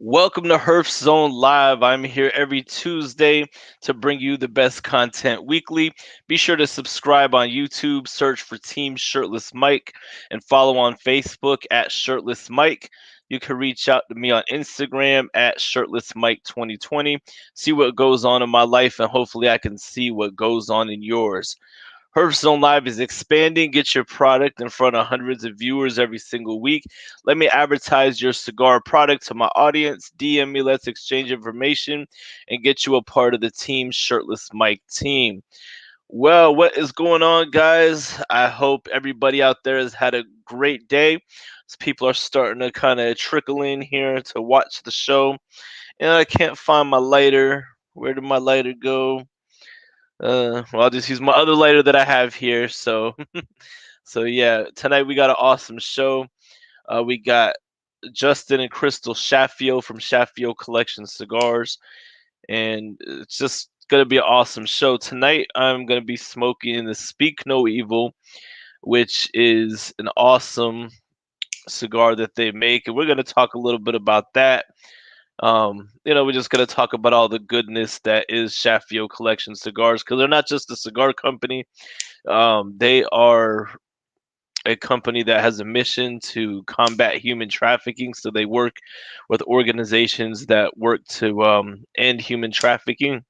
Welcome to Herf Zone Live. I'm here every Tuesday to bring you the best content weekly. Be sure to subscribe on YouTube, search for Team Shirtless Mike, and follow on Facebook at Shirtless Mike. You can reach out to me on Instagram at Shirtless Mike 2020. See what goes on in my life, and hopefully I can see what goes on in yours. Herf Zone Live is expanding. Get your product in front of hundreds of viewers every single week. Let me advertise your cigar product to my audience. DM me, let's exchange information, and get you a part of the Team Shirtless Mike team. Well, what is going on, guys? I hope everybody out there has had a great day. As people are starting to kind of trickle in here to watch the show. And I can't find my lighter. Where did my lighter go? Well, I'll just use my other lighter that I have here. So, so yeah, tonight we got an awesome show. We got Justin and Crystal Chaffiot from Chaffiot Collection Cigars, and it's just gonna be an awesome show tonight. I'm gonna be smoking the Speak No Evil, which is an awesome cigar that they make, and we're gonna talk a little bit about that. We're just gonna talk about all the goodness that is Chaffiot Collection Cigars, because they're not just a cigar company. They are a company that has a mission to combat human trafficking. So they work with organizations that work to end human trafficking,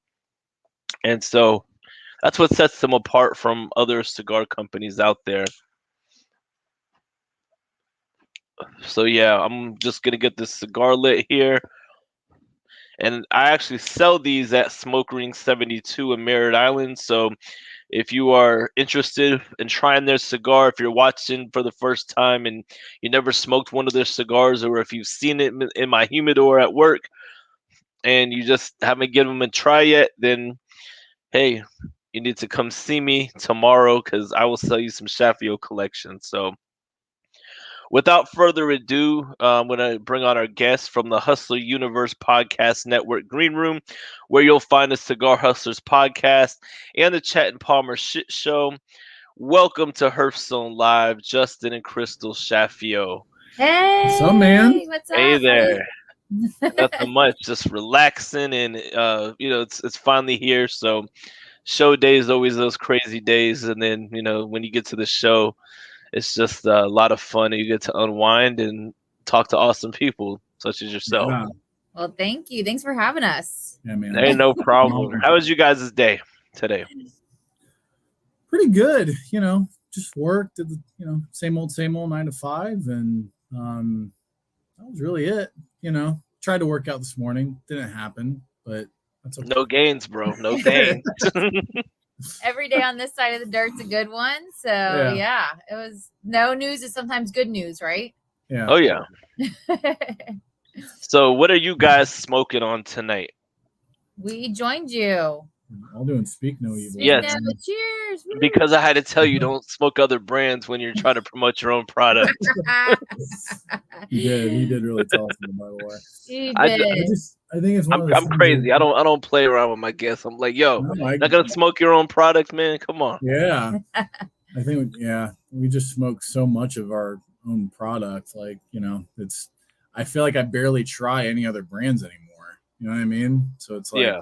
and so that's what sets them apart from other cigar companies out there. So yeah, I'm just gonna get this cigar lit here. And I actually sell these at Smoke Ring 72 in Merritt Island. So if you are interested in trying their cigar, if you're watching for the first time and you never smoked one of their cigars, or if you've seen it in my humidor at work and you just haven't given them a try yet, then hey, you need to come see me tomorrow because I will sell you some Chaffiot collection. So without further ado, I'm going to bring on our guest from the Hustler Universe Podcast Network Green Room, where you'll find the Cigar Hustlers podcast and the Chet and Palmer Shit Show. Welcome to Herf Zone Live, Justin and Crystal Chaffiot. Hey, what's up, man? What's up? Hey there. Nothing much, just relaxing, and it's finally here. So show days always those crazy days, and then when you get to the show, it's just a lot of fun. You get to unwind and talk to awesome people such as yourself. Yeah. Well, thank you. Thanks for having us. Yeah, man. Hey, no problem. How was you guys' day today? Pretty good. Just worked, did the same old 9 to 5, and that was really it. Tried to work out this morning, didn't happen, but that's okay. No gains, bro. No gains. Every day on this side of the dirt's a good one. So yeah, it was no news is sometimes good news, right? Yeah. Oh yeah. So what are you guys smoking on tonight? We joined you. All doing Speak No Evil. Yes. Cheers. Because I had to tell you, don't smoke other brands when you're trying to promote your own product. He did really tell us, by the way. He did. I think it's I'm crazy. I don't play around with my guests. I'm like, yo, not gonna smoke your own product, man. Come on. Yeah. I think we just smoke so much of our own product. Like, I feel like I barely try any other brands anymore. You know what I mean? So it's like,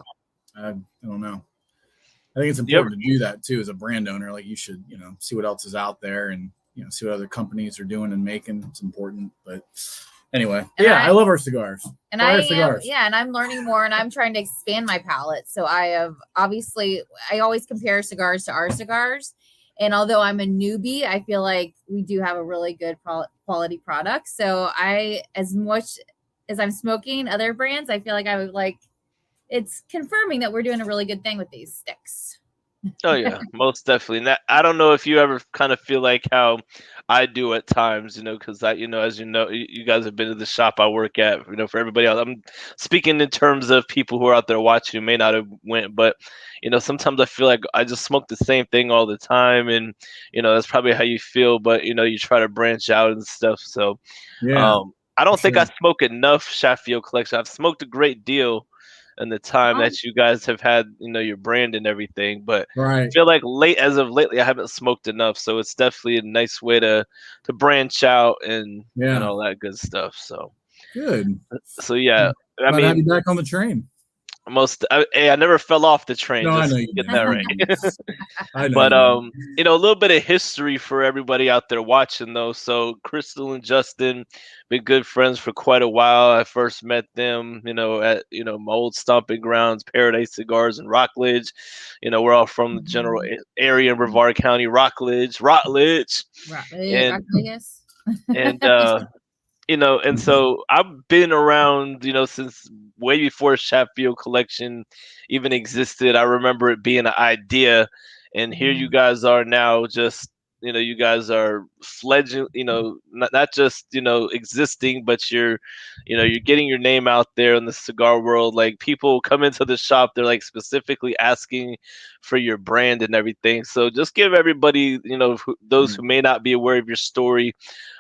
I don't know. I think it's important to do that too as a brand owner. Like, you should, see what else is out there and, see what other companies are doing and making. It's important. But anyway, I love our cigars. And I'm learning more, and I'm trying to expand my palette. So I always compare cigars to our cigars. And although I'm a newbie, I feel like we do have a really good quality product. So as much as I'm smoking other brands, I feel like I would it's confirming that we're doing a really good thing with these sticks. Oh yeah, most definitely. And I don't know if you ever kind of feel like how I do at times, because as you guys have been to the shop I work at. For everybody else, I'm speaking in terms of people who are out there watching who may not have went, but sometimes I feel like I just smoke the same thing all the time, and that's probably how you feel. But you try to branch out and stuff. So I don't think I smoke enough Chaffiot collection. I've smoked a great deal and the time that you guys have had, your brand and everything. But I feel like as of lately, I haven't smoked enough. So it's definitely a nice way to branch out and all that good stuff. So Good. So yeah, I Glad to have mean, you back on the train. I never fell off the train. No, I Just know to you get didn't. that right. I know But you didn't. you know, a little bit of history for everybody out there watching though. So Crystal and Justin been good friends for quite a while. I first met them, you know, at my old stomping grounds, Paradise Cigars in Rockledge. You know, we're all from the general area in Brevard County, Rockledge, and Vegas. and and so I've been around, since way before Shaffiot collection even existed. I remember it being an idea, and here you guys are now. Just you guys are fledgling. Not just existing, but you're getting your name out there in the cigar world. Like people come into the shop, they're like specifically asking for your brand and everything. So just give everybody, those who may not be aware of your story,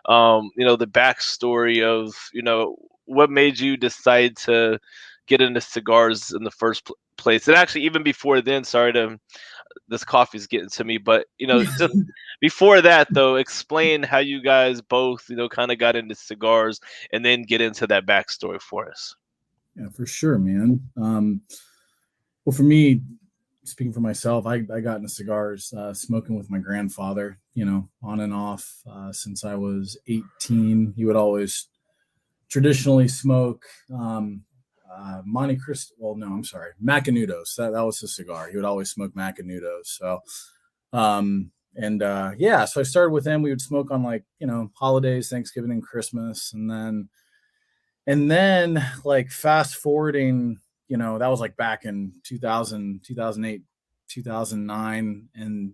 the backstory of, what made you decide to get into cigars in the first place. And actually, even before then, this coffee's getting to me, but, just before that, though, explain how you guys both, kind of got into cigars and then get into that backstory for us. Yeah, for sure, man. Well, for me, speaking for myself, I got into cigars smoking with my grandfather, on and off since I was 18. He would always traditionally smoke Monte Cristo. Well, no, I'm sorry, Macanudos. That was his cigar. He would always smoke Macanudos. So, so I started with him. We would smoke on holidays, Thanksgiving and Christmas, and then like fast forwarding. That was like back in 2000, 2008, 2009. And,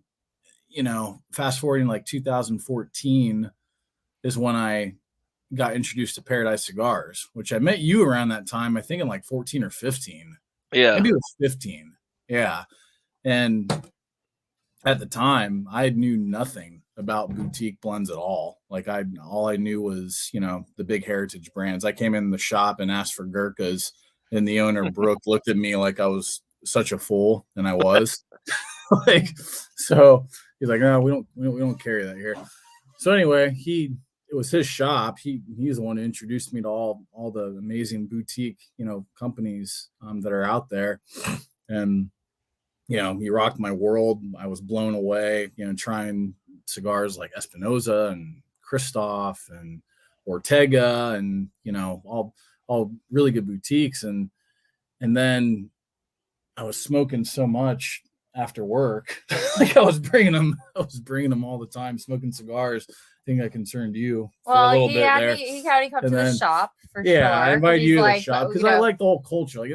fast forwarding like 2014 is when I got introduced to Paradise Cigars, which I met you around that time, I think in like 14 or 15. Yeah. Maybe it was 15. Yeah. And at the time I knew nothing about boutique blends at all. Like all I knew was, the big heritage brands. I came in the shop and asked for Gurkhas, and the owner, Brooke, looked at me like I was such a fool, and I was. So he's like, "No, we don't carry that here." So anyway, it was his shop. He's the one who introduced me to all the amazing boutique, companies that are out there, and he rocked my world. I was blown away, trying cigars like Espinosa and Christoph and Ortega, and all really good boutiques. And then I was smoking so much after work. Like I was bringing them all the time, smoking cigars. I think I concerned you for a little bit there. He had to come to the shop for sure. Yeah, I invited you to the shop because I liked the whole culture. Like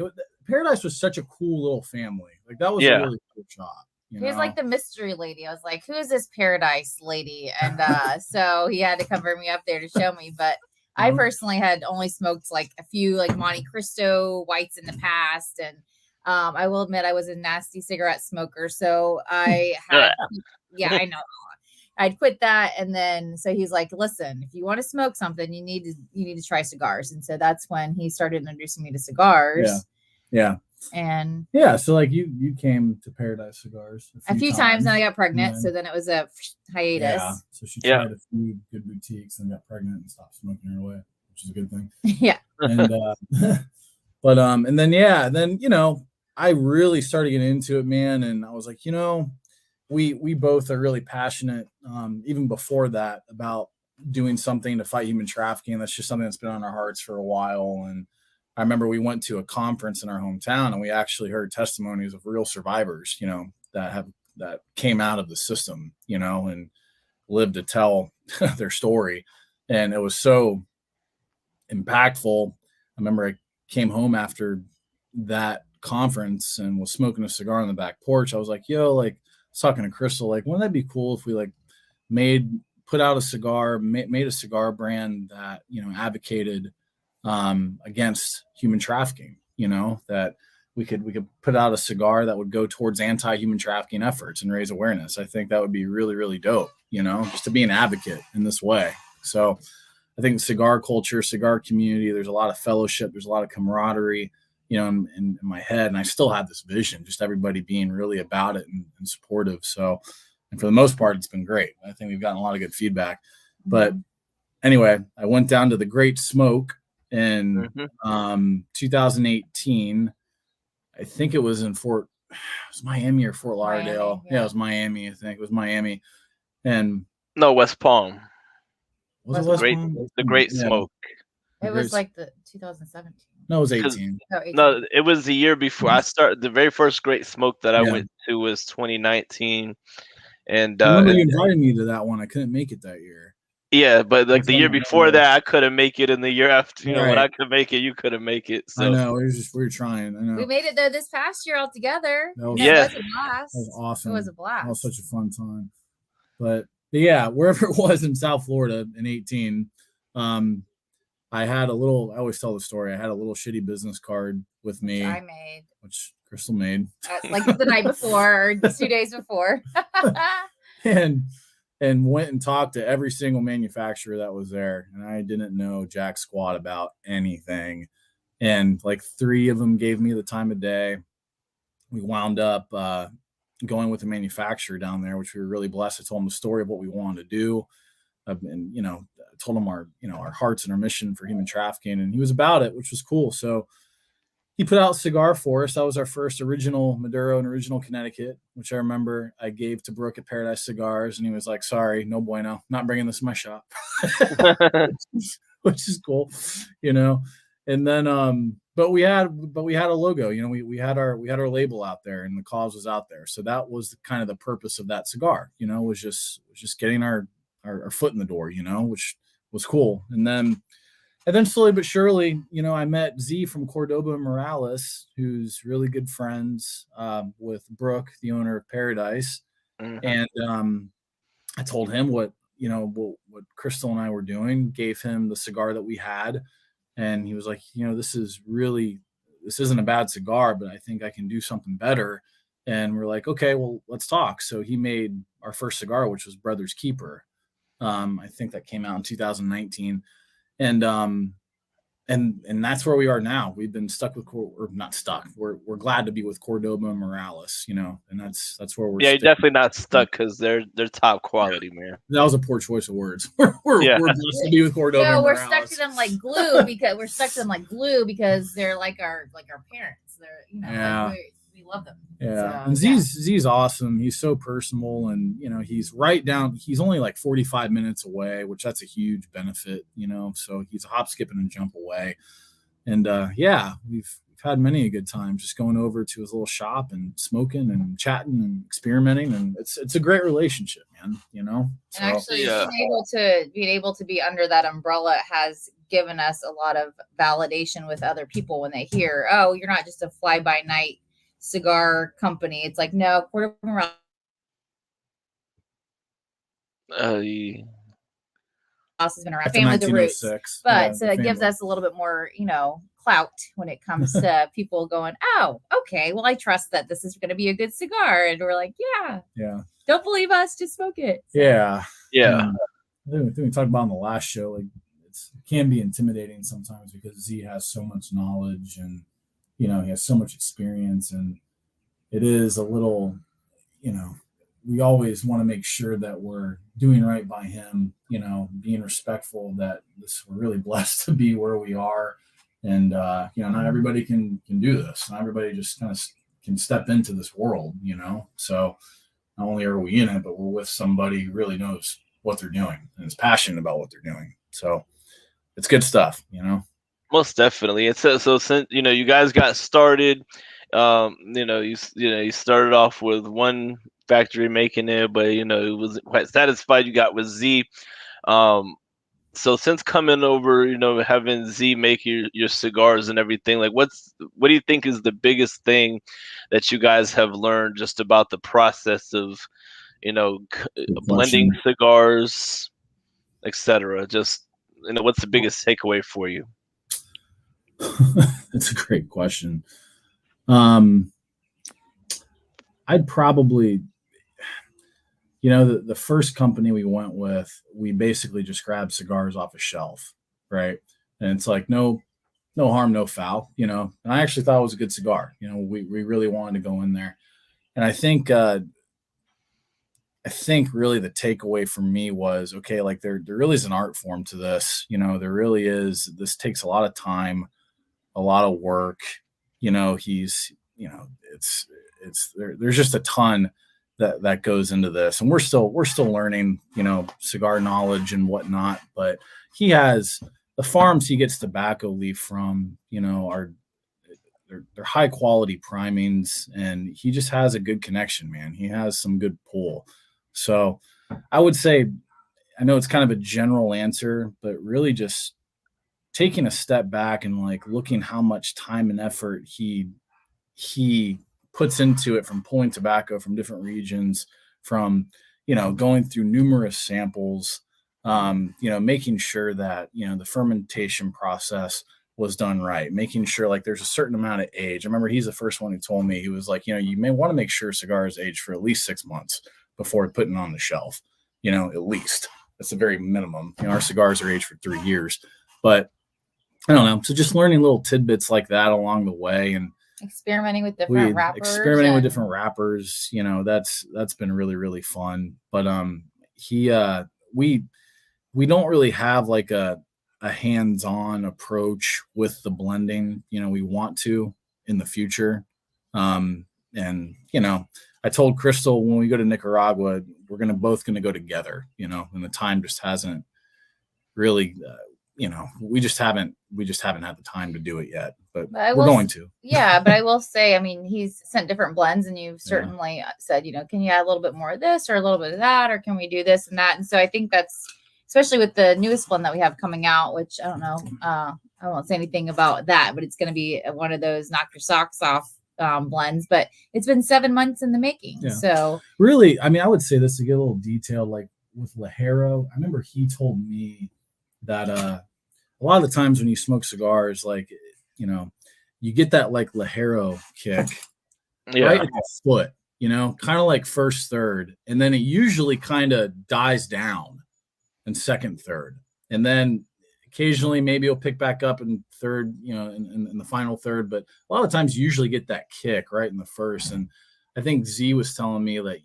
Paradise was such a cool little family. Like that was a really cool shop. He was like the mystery lady. I was like, who is this Paradise lady? And so he had to come bring me up there to show me. But I personally had only smoked like a few like Monte Cristo whites in the past. And I will admit I was a nasty cigarette smoker. So I had, I know. I'd quit that. And then, so he's like, listen, if you want to smoke something, you need to try cigars. And so that's when he started introducing me to cigars. Yeah. And so like you came to Paradise Cigars a few times and I got pregnant. So then it was a hiatus. Yeah. So she tried a few good boutiques and got pregnant and stopped smoking her away, which is a good thing. Yeah. And and then I really started getting into it, man. And I was like, we both are really passionate, even before that, about doing something to fight human trafficking. That's just something that's been on our hearts for a while. And I remember we went to a conference in our hometown and we actually heard testimonies of real survivors, that came out of the system, and lived to tell their story. And it was so impactful. I remember I came home after that conference and was smoking a cigar on the back porch. I was like, I was talking to Crystal, like, wouldn't that be cool if we put out a cigar, made a cigar brand that, advocated against human trafficking, that we could put out a cigar that would go towards anti-human trafficking efforts and raise awareness. I think that would be really, really dope, just to be an advocate in this way. So I think cigar culture, cigar community, there's a lot of fellowship, there's a lot of camaraderie, in my head. And I still have this vision, just everybody being really about it and supportive. So, and for the most part, it's been great. I think we've gotten a lot of good feedback. But anyway, I went down to the Great Smoke in 2018. I think it was in Miami or Fort Lauderdale. Miami, yeah. It was Miami. I think it was Miami. And no, West Palm. Was it West Palm? The Great Smoke. It was like the 2017. No, it was 18. Oh, 18. No, it was the year before. I started the very first Great Smoke that I went to was 2019. And I remember you invited me to that one. I couldn't make it that year. Yeah, but like the year before that, I couldn't make it, and the year after, when I could make it, you couldn't make it. So I know we were trying. I know we made it though this past year all together. That was, was a blast. That was awesome. It was a blast. That was such a fun time. But yeah, wherever it was in South Florida in 18, I had a little. I always tell the story. I had a little shitty business card with me, which Crystal made, like the night before or 2 days before, and went and talked to every single manufacturer that was there, and I didn't know jack squat about anything. And like 3 of them gave me the time of day. We wound up going with the manufacturer down there, which we were really blessed. I told them the story of what we wanted to do. And, told him our hearts and our mission for human trafficking, and he was about it, which was cool. So he put out Cigar for us. That was our first original Maduro and original Connecticut, which I remember I gave to Brooke at Paradise Cigars, and he was like, "Sorry, no bueno, not bringing this in my shop," which is cool, And then, but we had a logo, we had our label out there, and the cause was out there. So that was kind of the purpose of that cigar, was just getting our foot in the door, which was cool. And then slowly but surely, I met Z from Cordoba and Morales, who's really good friends with Brooke, the owner of Paradise. And I told him what Crystal and I were doing, gave him the cigar that we had. And he was like, this isn't a bad cigar, but I think I can do something better. And we're like, okay, well, let's talk. So he made our first cigar, which was Brother's Keeper. I think that came out in 2019. And that's where we are now. We've been stuck with, or not stuck. We're glad to be with Cordoba and Morales, and that's where we're. Yeah, you're definitely not stuck because they're top quality, man. That was a poor choice of words. We're blessed to be with Cordoba. No, and we're Morales. stuck to them like glue because they're like our parents. They're we love them. Yeah, so, and Z's awesome. He's so personable, and he's right down. He's only like 45 minutes away, which that's a huge benefit. So he's a hop, skip, and jump away. And we've had many a good time just going over to his little shop and smoking and chatting and experimenting, and it's a great relationship, man. And actually, being able to be under that umbrella has given us a lot of validation with other people when they hear, "Oh, you're not just a fly by night cigar company." It's like, no, Cordoba Morales has been around, family the roots, but so it gives us a little bit more, clout when it comes to people going, "Oh, okay, well, I trust that this is going to be a good cigar," and we're like, "Yeah, don't believe us, just smoke it." So, yeah. I think we talked about on the last show, like it can be intimidating sometimes because Z has so much knowledge and he has so much experience, and it is a little, we always want to make sure that we're doing right by him, being respectful that we're really blessed to be where we are. And, not everybody can do this. Not everybody just kind of can step into this world, so not only are we in it, but we're with somebody who really knows what they're doing and is passionate about what they're doing. So it's good stuff, Most definitely. It's so since you guys got started, you started off with one factory making it, but it wasn't quite satisfied. You got with Z. So since coming over, having Z make your cigars and everything, like what do you think is the biggest thing that you guys have learned just about the process of blending cigars, etc.? Just what's the biggest takeaway for you? That's a great question. I'd probably, the first company we went with, we basically just grabbed cigars off a shelf, right? And it's like no harm, no foul, And I actually thought it was a good cigar. We really wanted to go in there, and I think I think really the takeaway for me was, okay, like there really is an art form to this. There really is. This takes a lot of time, a lot of work. He's, there's just a ton that goes into this, and we're still learning, cigar knowledge and whatnot. But he has the farms he gets tobacco leaf from, are they're high quality primings, and he just has a good connection, man. He has some good pull. So I would say, I know it's kind of a general answer, but really just taking a step back and like looking how much time and effort he puts into it, from pulling tobacco from different regions, from, going through numerous samples, making sure that, the fermentation process was done right, making sure like there's a certain amount of age. I remember he's the first one who told me, he was like, you may want to make sure cigars age for at least 6 months before putting on the shelf, at least. That's the very minimum. Our cigars are aged for 3 years, but I don't know. So just learning little tidbits like that along the way, and experimenting with different wrappers. That's been really, really fun. But we don't really have like a hands-on approach with the blending. We want to in the future. And I told Crystal when we go to Nicaragua, we're both going to go together, and the time just hasn't really, we just haven't had the time to do it yet, but we're going to. Yeah. But I will say, I mean, he's sent different blends, and you've certainly said, can you add a little bit more of this or a little bit of that, or can we do this and that? And so I think that's, especially with the newest blend that we have coming out, which I don't know, I won't say anything about that, but it's going to be one of those knock your socks off blends, but it's been 7 months in the making. Yeah. So really, I mean, I would say this to get a little detailed, like with Ligero, I remember he told me that a lot of the times when you smoke cigars, like, you get that like Ligero kick right at the foot, kind of like first, third, and then it usually kind of dies down in second, third, and then occasionally maybe it'll pick back up in third, in the final third, but a lot of times you usually get that kick right in the first. And I think Z was telling me that,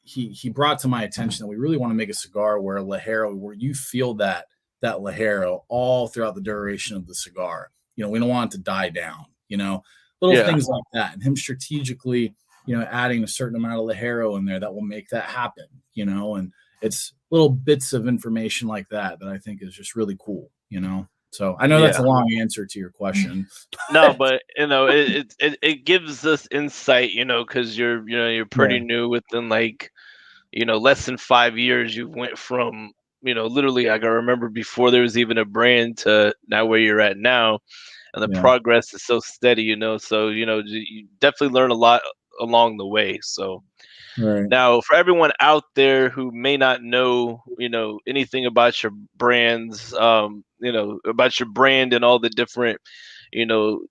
he brought to my attention that we really want to make a cigar where you feel that Ligero all throughout the duration of the cigar. We don't want it to die down, little things like that. And him strategically, adding a certain amount of Ligero in there that will make that happen, and it's little bits of information like that I think is just really cool, So I know that's a long answer to your question. No, but it gives us insight, because you're pretty new. Within like, less than 5 years, you went from, literally, I can remember before there was even a brand to now where you're at now, and the progress is so steady, So you definitely learn a lot along the way. So. Right. Now, for everyone out there who may not know, anything about your brands, about your brand and all the different,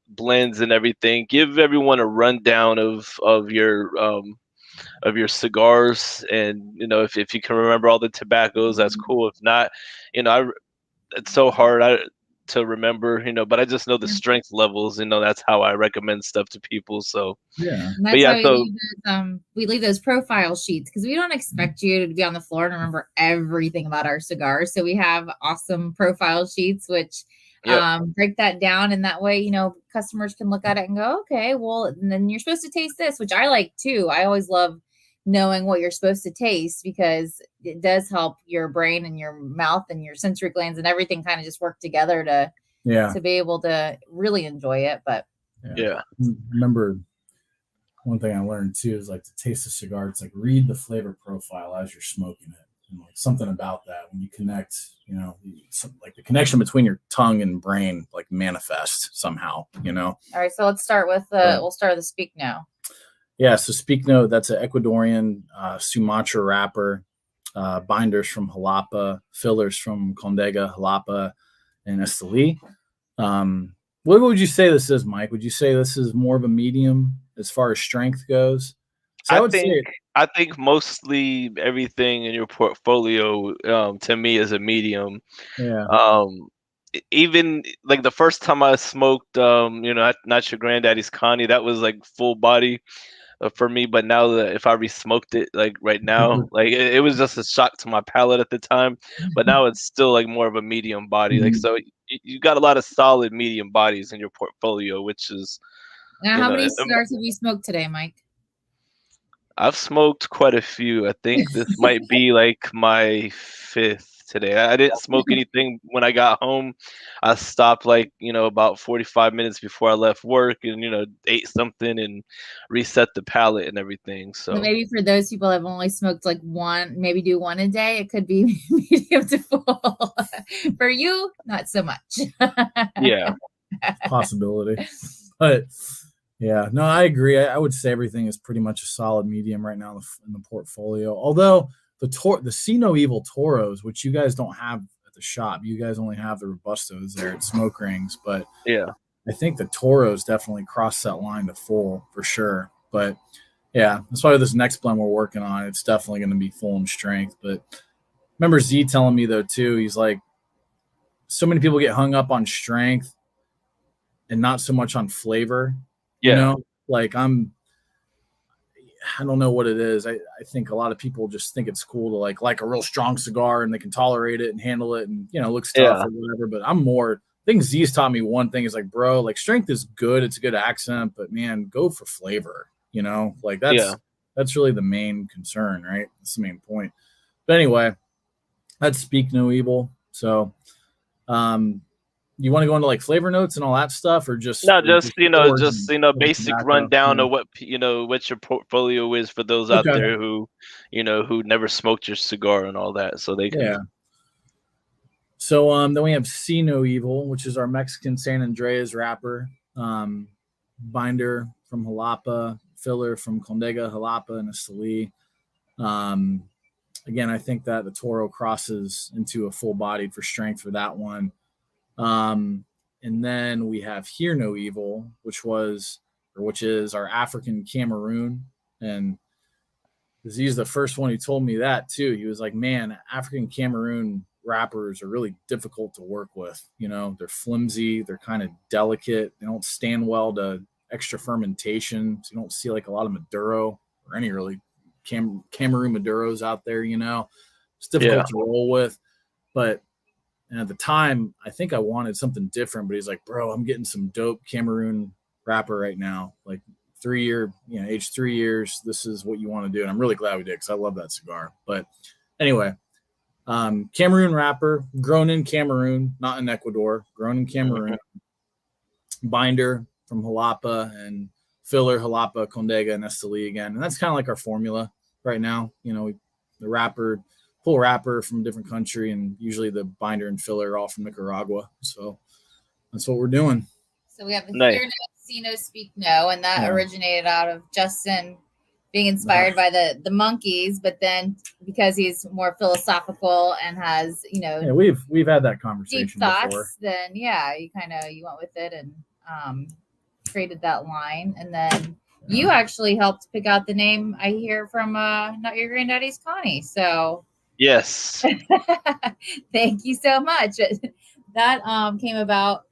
blends and everything, give everyone a rundown of your cigars, and if you can remember all the tobaccos, that's cool. If not, it's so hard to remember, but I just know the strength levels, that's how I recommend stuff to people. So we leave those profile sheets because we don't expect you to be on the floor and remember everything about our cigars. So we have awesome profile sheets which break that down, and that way customers can look at it and go, okay, well, and then you're supposed to taste this, which I like too. I always love knowing what you're supposed to taste, because it does help your brain and your mouth and your sensory glands and everything kind of just work together to be able to really enjoy it. But remember, one thing I learned too is like to taste a cigar, it's like read the flavor profile as you're smoking it, and like something about that when you connect, like the connection between your tongue and brain like manifests somehow. All right, so let's start with we'll start with the Speak Now. Yeah, so Speak Note, that's an Ecuadorian Sumatra wrapper, binders from Jalapa, fillers from Condega, Jalapa, and Esteli. What would you say this is, Mike? Would you say this is more of a medium as far as strength goes? So I think mostly everything in your portfolio, to me, is a medium. Yeah. Even like the first time I smoked, not your granddaddy's Connie, that was like full body. for me. But now that if I re-smoked it like right now, like it was just a shock to my palate at the time. But now it's still like more of a medium body. Like so, you got a lot of solid medium bodies in your portfolio, which is Now, how many cigars have you smoked today, Mike? I've smoked quite a few. I think this might be like my 5th today. I didn't smoke anything when I got home. I stopped like, about 45 minutes before I left work and, ate something and reset the palate and everything. So maybe for those people that have only smoked like one, maybe do one a day, it could be medium to full. For you, not so much. Yeah. Possibility. But yeah, no, I agree. I would say everything is pretty much a solid medium right now in the portfolio. Although the See No Evil Toros, which you guys don't have at the shop, you guys only have the Robustos there at Smoke Rings. But yeah, I think the Toros definitely cross that line to full for sure. But yeah, that's why this next blend we're working on, it's definitely going to be full in strength. But remember Z telling me though too, he's like, so many people get hung up on strength and not so much on flavor. Yeah. Like I don't know what it is. I think a lot of people just think it's cool to like a real strong cigar and they can tolerate it and handle it and, looks tough or whatever. But I think Z's taught me one thing is like, bro, like strength is good. It's a good accent, but man, go for flavor, like that's really the main concern, right? That's the main point. But anyway, that's Speak No Evil. So, you want to go into like flavor notes and all that stuff, or just basic rundown of what what your portfolio is for those out there who who never smoked your cigar and all that, so they can. Yeah. So then we have See No Evil, which is our Mexican San Andreas wrapper, binder from Jalapa, filler from Condega, Jalapa, and Esteli. Again, I think that the Toro crosses into a full bodied for strength for that one. And then we have Hear No Evil, which is our African Cameroon. And he's the first one who told me that too. He was like, man, African Cameroon wrappers are really difficult to work with. They're flimsy. They're kind of delicate. They don't stand well to extra fermentation. So you don't see like a lot of Maduro or any really Cameroon Maduros out there, it's difficult to roll with, and at the time, I think I wanted something different, but he's like, bro, I'm getting some dope Cameroon wrapper right now. Like 3-year, age 3 years. This is what you want to do. And I'm really glad we did because I love that cigar. But anyway, Cameroon wrapper, grown in Cameroon, not in Ecuador, grown in Cameroon. Binder from Jalapa and filler Jalapa, Condega, and Esteli again. And that's kind of like our formula right now. The wrapper, full wrapper from a different country, and usually the binder and filler are all from Nicaragua. So that's what we're doing. So we have the Hear No, See No, Speak No, and that originated out of Justin being inspired by the monkeys, but then because he's more philosophical and has we've had that conversation deep thoughts before. Then you went with it and created that line, and then you actually helped pick out the name, I hear, from Not Your Granddaddy's Connie. So yes. Thank you so much. That came about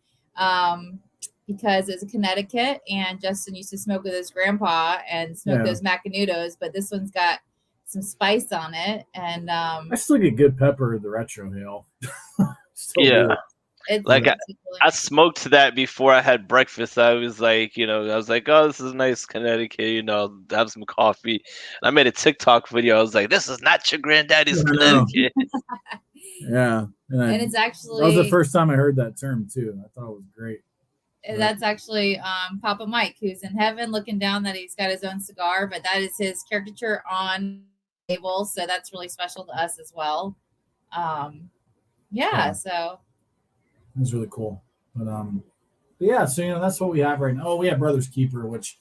because it's Connecticut, and Justin used to smoke with his grandpa and smoke those Macanudos, but this one's got some spice on it, and I still get good pepper in the retro hail. It's like I smoked that before I had breakfast. I was like, oh, this is nice Connecticut, I'll have some coffee. And I made a TikTok video. I was like, this is not your granddaddy's Connecticut. Yeah. And it's actually, that was the first time I heard that term too. I thought it was great. That's actually Papa Mike, who's in heaven looking down that he's got his own cigar, but that is his caricature on the table. So that's really special to us as well. So it was really cool. But yeah, so that's what we have right now. Oh, we have Brother's Keeper, which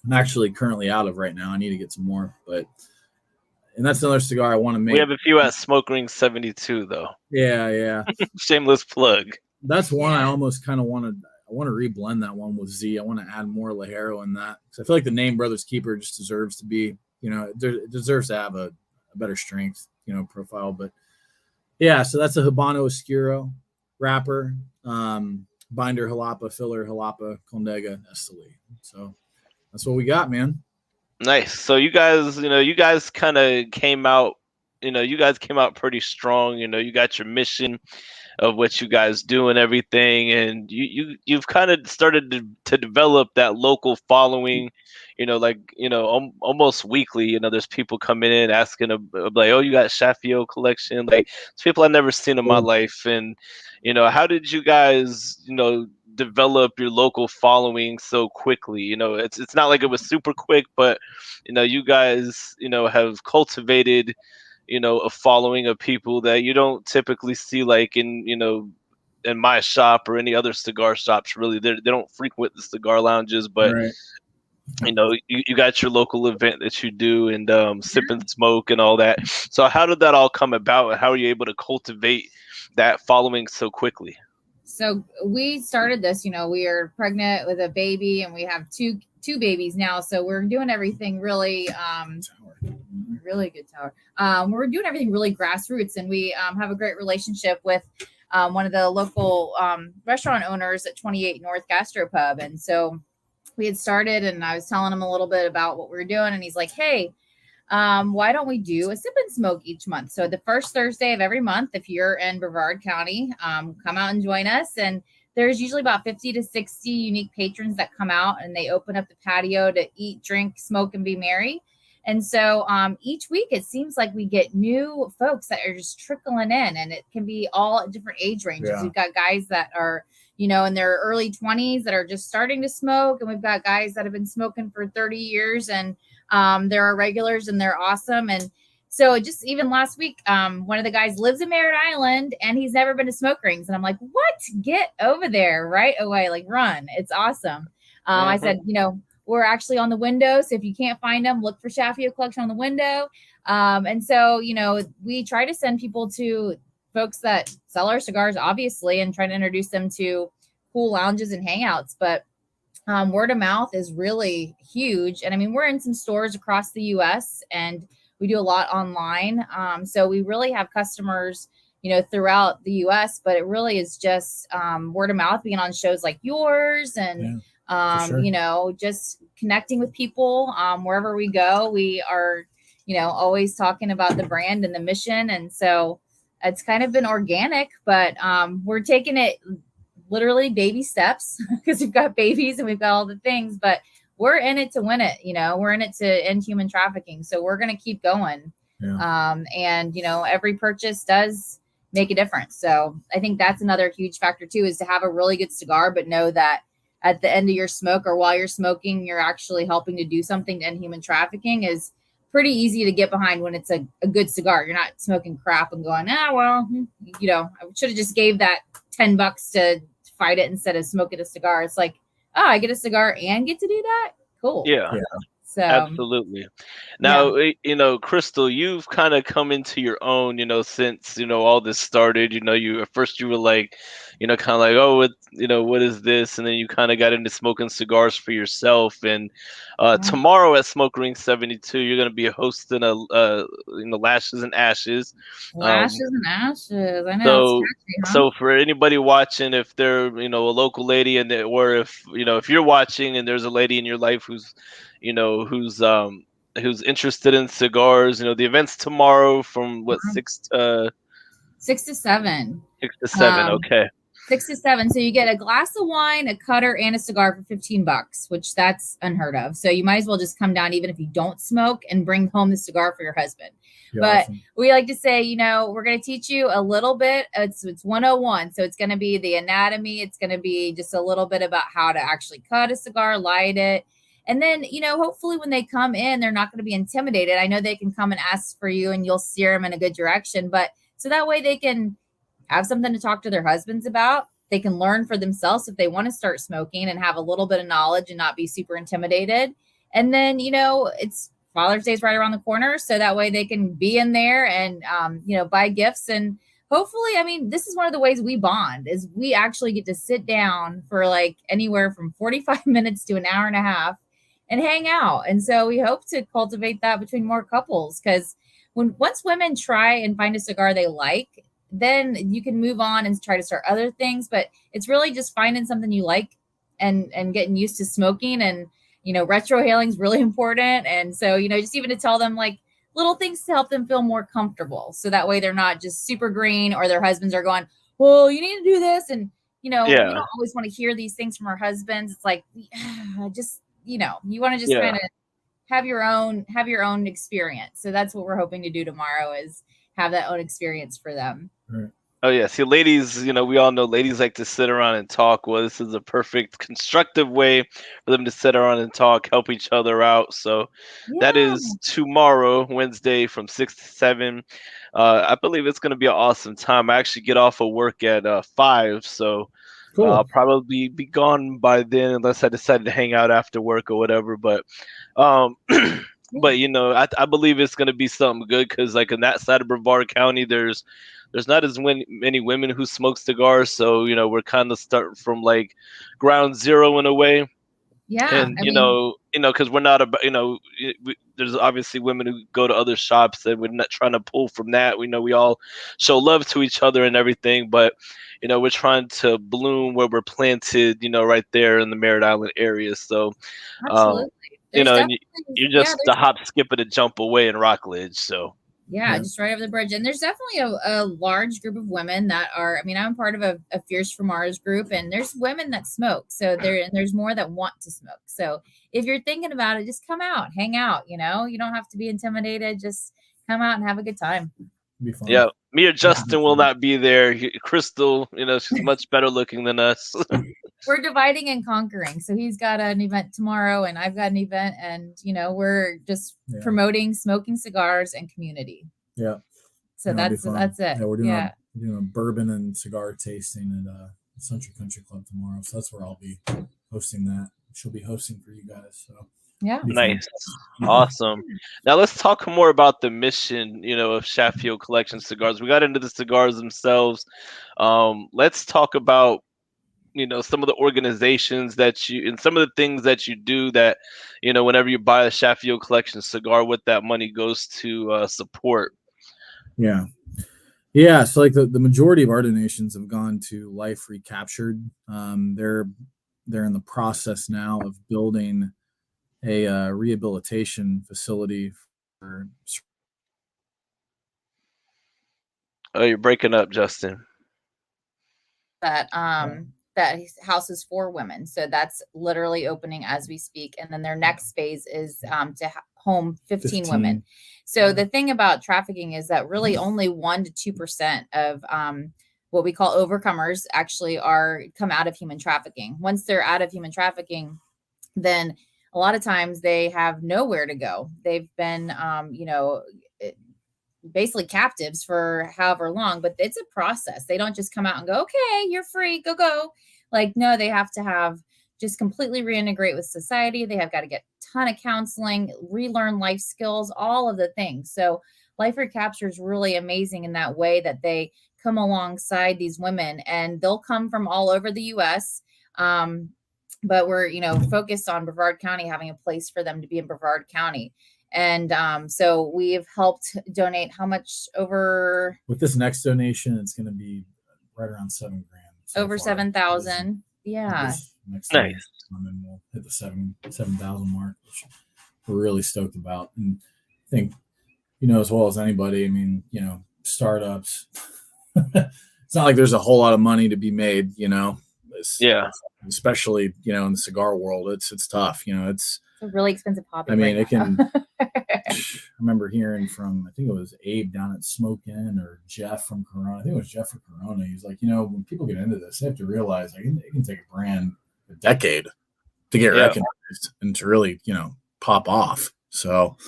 I'm actually currently out of right now. I need to get some more, and that's another cigar I want to make. We have a few at Smoke Ring 72 though. Yeah. Shameless plug. That's one I almost kind of want to reblend that one with Z. I want to add more Lajero in that, because I feel like the name Brother's Keeper just deserves to be, it deserves to have a better strength, profile. But yeah, so that's a Habano Oscuro wrapper, binder Jalapa, filler Jalapa, Condega, Esteli. So that's what we got, man. Nice. So you guys kind of came out, you guys came out pretty strong. You got your mission of what you guys do and everything, and you've kind of started to develop that local following. Like almost weekly. There's people coming in asking like, oh, you got Chaffiot collection. Like, it's people I've never seen in my life. And how did you guys develop your local following so quickly? It's not like it was super quick, but you guys have cultivated a following of people that you don't typically see, like in my shop or any other cigar shops. Really, they don't frequent the cigar lounges, but Right. you got your local event that you do, and sip and smoke and all that. So how did that all come about, and how are you able to cultivate that following so quickly? So we started this, we are pregnant with a baby, and we have two babies now. So we're doing everything really, really good tower. We're doing everything really grassroots, and we have a great relationship with one of the local restaurant owners at 28 North Gastropub. And so we had started, and I was telling him a little bit about what we were doing, and he's like, hey, why don't we do a sip and smoke each month? So the first Thursday of every month, if you're in Brevard County, come out and join us. And there's usually about 50 to 60 unique patrons that come out, and they open up the patio to eat, drink, smoke, and be merry. And so each week it seems like we get new folks that are just trickling in, and it can be all at different age ranges. Yeah. We've got guys that are, in their early 20s that are just starting to smoke. And we've got guys that have been smoking for 30 years, and there are regulars, and they're awesome. And so just even last week, one of the guys lives in Merritt Island, and he's never been to Smoke Rings. And I'm like, what? Get over there right away. Like, run. It's awesome. I said, we're actually on the window. So if you can't find them, look for Chaffiot Collection on the window. And so, we try to send people to folks that sell our cigars, obviously, and try to introduce them to cool lounges and hangouts. But word of mouth is really huge. And I mean, we're in some stores across the US, and we do a lot online. So we really have customers, throughout the US, but it really is just word of mouth, being on shows like yours, and sure. Just connecting with people wherever we go. We are, always talking about the brand and the mission. And so it's kind of been organic, but we're taking it literally baby steps, because we've got babies and we've got all the things, but we're in it to win it. We're in it to end human trafficking. So we're going to keep going. Yeah. And every purchase does make a difference. So I think that's another huge factor too, is to have a really good cigar, but know that at the end of your smoke, or while you're smoking, you're actually helping to do something to end human trafficking. Is pretty easy to get behind when it's a good cigar. You're not smoking crap and going, I should have just gave that $10 to fight it instead of smoking a cigar. It's like, oh, I get a cigar and get to do that? Cool. Yeah. So absolutely. Now, Crystal, you've kind of come into your own, since, all this started. You at first you were like, kind of like, oh, what is this? And then you kind of got into smoking cigars for yourself. And tomorrow at Smoke Ring 72, you're going to be hosting a Lashes and Ashes. Lashes and Ashes. I know. So for anybody watching, if they're a local lady, or if if you're watching and there's a lady in your life who's who's interested in cigars, the event's tomorrow from what 6 to 7. 6 to 7. Okay. 6 to 7. So you get a glass of wine, a cutter, and a cigar for $15, which that's unheard of. So you might as well just come down, even if you don't smoke, and bring home the cigar for your husband. Yeah, but awesome. We like to say, we're going to teach you a little bit. It's 101. So it's going to be the anatomy. It's going to be just a little bit about how to actually cut a cigar, light it. And then, hopefully when they come in, they're not going to be intimidated. I know they can come and ask for you, and you'll steer them in a good direction. But so that way they can have something to talk to their husbands about. They can learn for themselves if they want to start smoking, and have a little bit of knowledge and not be super intimidated. And then, it's Father's Day is right around the corner. So that way they can be in there and, buy gifts. And hopefully, this is one of the ways we bond, is we actually get to sit down for like anywhere from 45 minutes to an hour and a half and hang out. And so we hope to cultivate that between more couples, because once women try and find a cigar they like, then you can move on and try to start other things. But it's really just finding something you like and getting used to smoking. And, retrohaling is really important. And so, just even to tell them like little things to help them feel more comfortable. So that way they're not just super green, or their husbands are going, well, you need to do this. And, we don't always want to hear these things from our husbands. It's like, just, you want to just kind of have your own experience. So that's what we're hoping to do tomorrow, is have that own experience for them. Right. Oh yeah, see, ladies, we all know ladies like to sit around and talk. Well, this is a perfect constructive way for them to sit around and talk, help each other out. So that is tomorrow, Wednesday, from 6 to 7. I believe it's going to be an awesome time. I actually get off of work at 5, so Cool. I'll probably be gone by then, unless I decide to hang out after work or whatever. But but I believe it's going to be something good, because like in that side of Brevard County, there's not as many women who smoke cigars, so we're kind of starting from like ground zero in a way. Yeah, and because we're not about there's obviously women who go to other shops, and we're not trying to pull from that. We all show love to each other and everything, but we're trying to bloom where we're planted, right there in the Merritt Island area. So absolutely. And you're just a hop, skip, and a jump away in Rockledge. So just right over the bridge. And there's definitely a large group of women that are, I'm part of a Fierce from Mars group, and there's women that smoke. So there's more that want to smoke. So if you're thinking about it, just come out, hang out, you don't have to be intimidated. Just come out and have a good time. Be fun. Yeah, me or Justin will not be there. Crystal, she's much better looking than us. We're dividing and conquering. So he's got an event tomorrow, and I've got an event, and we're just promoting smoking cigars and community. Yeah. So that's it. Yeah, we're doing a bourbon and cigar tasting at Century Country Club tomorrow. So that's where I'll be hosting that. She'll be hosting for you guys. So yeah, nice, awesome. Now let's talk more about the mission, of Chaffiot Collection Cigars. We got into the cigars themselves. Let's talk about some of the organizations and some of the things that you do that whenever you buy a Chaffiot Collection cigar, what that money goes to support. So like the majority of our donations have gone to Life Recaptured. They're in the process now of building a rehabilitation facility for. Oh, you're breaking up, Justin. That house is for women, so that's literally opening as we speak. And then their next phase is to home 15 women. So the thing about trafficking is that really only 1% to 2% of what we call overcomers actually come out of human trafficking. Once they're out of human trafficking, then a lot of times they have nowhere to go. They've been basically captives for however long, but it's a process. They don't just come out and go, okay, you're free, go. Like, no, they have to have just completely reintegrate with society. They have got to get a ton of counseling, relearn life skills, all of the things. So Life Recapture is really amazing in that way, that they come alongside these women, and they'll come from all over the U.S. But we're, focused on Brevard County, having a place for them to be in Brevard County. And so we've helped donate how much over? With this next donation, it's going to be right around $7,000. So over 7,000. Yeah. Next nice. And then we'll hit the 7,000 mark, which we're really stoked about. And I think, as well as anybody, startups, it's not like there's a whole lot of money to be made, especially, in the cigar world, it's tough, it's a really expensive hobby. It can, I remember hearing from, I think it was Abe down at Smoke Inn, or Jeff from Corona. I think it was Jeff from Corona. He's like, when people get into this, they have to realize it can take a brand a decade to get recognized and to really, pop off. So,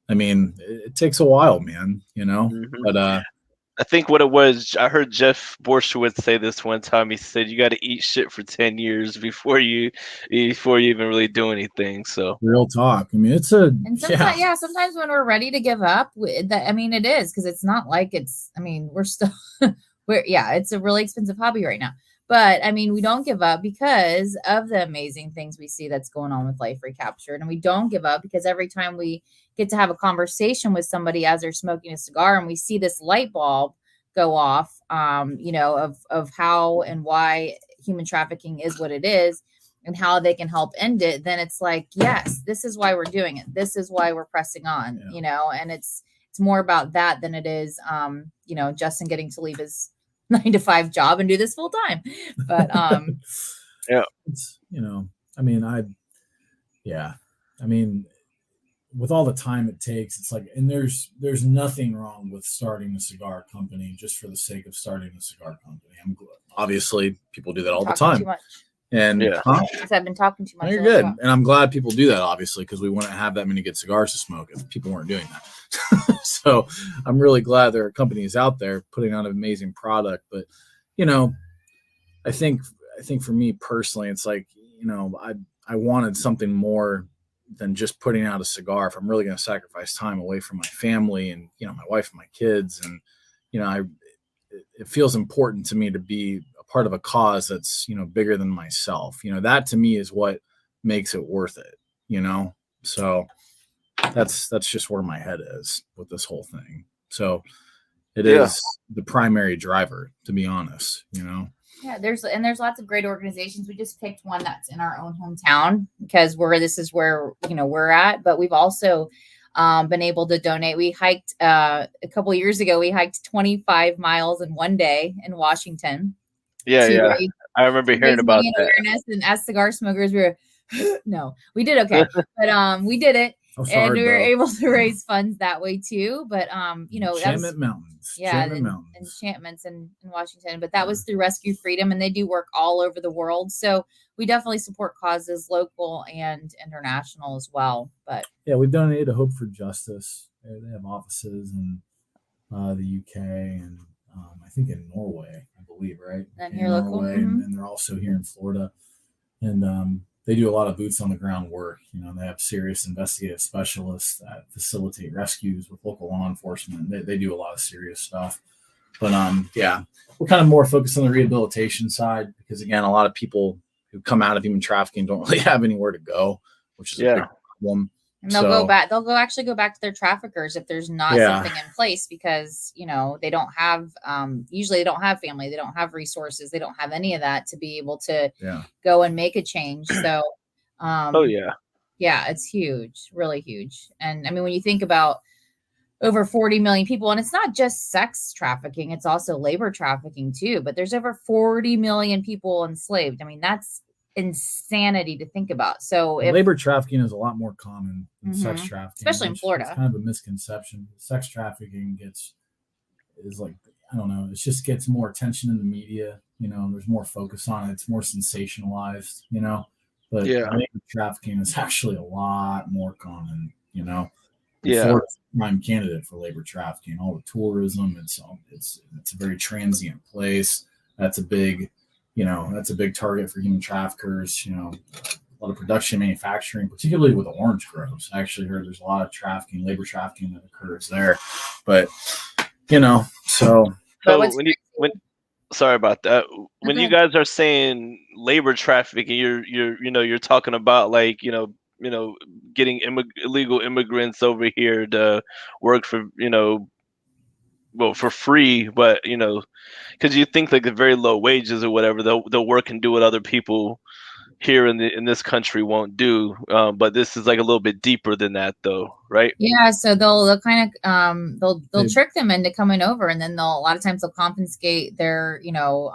it takes a while, man, but, I think what it was, I heard Jeff Borshowitz say this one time. He said, you got to eat shit for 10 years before you even really do anything. So real talk. It's sometimes when we're ready to give up, it is, because it's not like we're still, it's a really expensive hobby right now. But we don't give up because of the amazing things we see that's going on with Life Recaptured. And we don't give up because every time we get to have a conversation with somebody as they're smoking a cigar, and we see this light bulb go off, of how and why human trafficking is what it is, and how they can help end it, then it's like, yes, this is why we're doing it. This is why we're pressing on, you know, and it's more about that than it is, you know, Justin getting to leave his 9-to-5 job and do this full time. But, yeah, it's, you know, I mean, with all the time it takes, it's like, and there's nothing wrong with starting a cigar company just for the sake of starting a cigar company. Obviously people do that all the time. Too much. And I've been talking too much. No, you're good. And I'm glad people do that, obviously, because we wouldn't have that many good cigars to smoke if people weren't doing that. So I'm really glad there are companies out there putting out an amazing product. But, you know, I think for me personally, it's like, you know, I wanted something more than just putting out a cigar. If I'm really going to sacrifice time away from my family and, you know, my wife and my kids, and, you know, it feels important to me to be a part of a cause that's, you know, bigger than myself. You know, that to me is what makes it worth it, you know? So that's just where my head is with this whole thing. So it is the primary driver, to be honest, you know? Yeah, there's lots of great organizations. We just picked one that's in our own hometown because this is where, you know, we're at, but we've also been able to donate. We hiked a couple of years ago. We hiked 25 miles in one day in Washington. Yeah. I remember hearing about that. Awareness, and as cigar smokers, we were no, we did okay, but we did it, and we were able to raise funds that way too. But you know, Enchantment Mountains, enchantments in Washington. But that was through Rescue Freedom, and they do work all over the world. So we definitely support causes local and international as well. But yeah, we've donated to Hope for Justice. They have offices in the UK and I think in Norway, I believe, right? And here local, and they're also here in Florida, and they do a lot of boots on the ground work. You know, they have serious investigative specialists that facilitate rescues with local law enforcement. They do a lot of serious stuff. But yeah, we're kind of more focused on the rehabilitation side because, again, a lot of people who come out of human trafficking don't really have anywhere to go, which is a big problem. And they'll go back. They'll actually go back to their traffickers if there's not something in place, because, you know, they don't have, usually they don't have family. They don't have resources. They don't have any of that to be able to go and make a change. So, yeah, it's huge, really huge. And I mean, when you think about over 40 million people, and it's not just sex trafficking, it's also labor trafficking too, but there's over 40 million people enslaved. I mean, that's insanity to think about. So labor trafficking is a lot more common than sex trafficking, especially in Florida. It's kind of a misconception. Sex trafficking is like, I don't know, it just gets more attention in the media, you know, there's more focus on it, it's more sensationalized, you know, but labor trafficking is actually a lot more common, you know. Florida's a prime candidate for labor trafficking. All the tourism, it's a very transient place. That's a big target for human traffickers. You know, a lot of production, manufacturing, particularly with orange groves. I actually heard there's a lot of labor trafficking that occurs there. But, you know, so sorry about that. When you guys are saying labor trafficking, you're talking about, like, you know, getting illegal immigrants over here to work for, you know, well, for free, but, you know, because you think like the very low wages or whatever, they'll work and do what other people here in this country won't do. But this is like a little bit deeper than that, though, right? Yeah. So they'll kind of they'll trick them into coming over, and then a lot of times they'll confiscate their, you know,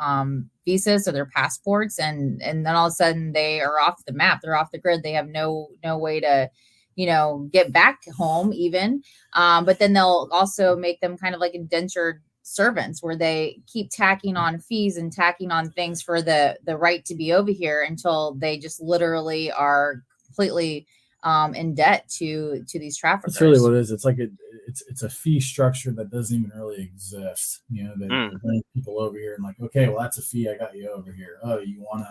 visas or their passports, and then all of a sudden they are off the map. They're off the grid. They have no way to, you know, get back home even. But then they'll also make them kind of like indentured servants, where they keep tacking on fees and tacking on things for the right to be over here until they just literally are completely in debt to these traffickers. That's really what it is. It's like it's a fee structure that doesn't even really exist. You know, they bring people over here and like, okay, well, that's a fee. I got you over here. Oh, you want